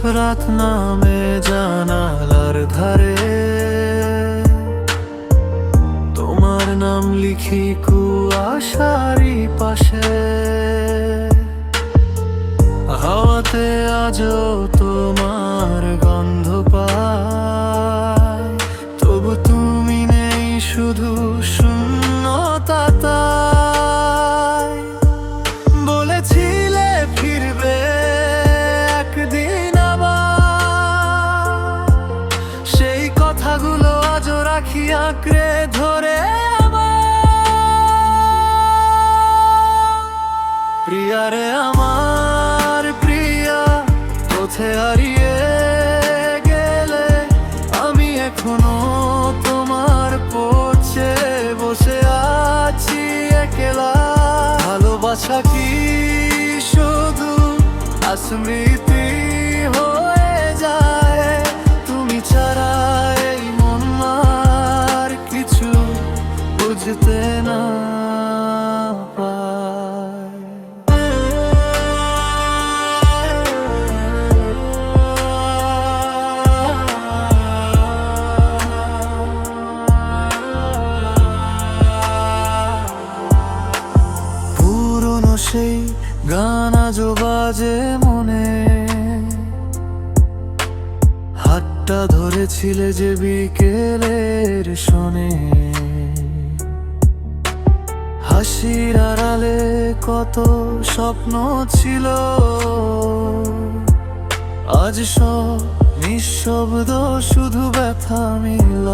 রাত নামে জানালার ধারে তোমার নাম লিখি কুয়াশারি পাশে। হাওয়াতে আজও তোমার গন্ধ পাই, তবু তুমি নেই, শুধু শূন্যতা তাই। বলেছিলে ফিরবে একদিন আবার, সেই কথাগুলো আজও রাখি আঁকড়ে ধরে প্রিয়া রে আমার প্রিয়া, কোথায় হারিয়ে গেলে? আমি এখনো তোমার পড়ছে বসে আছি একলা। ভালোবাসা কি শুধু স্মৃতি হয়ে যায়? তুমি ছাড়া এই মন আর কিছু বুঝতে না পায়। পুরনো সেই গান আজও বাজে মনে, হাতটা ধরেছিলে যে বিকেলের শোনে। হাসির আড়ালে কত স্বপ্ন ছিল, আজ সব নিঃশব্দ, শুধু ব্যথা মিলল।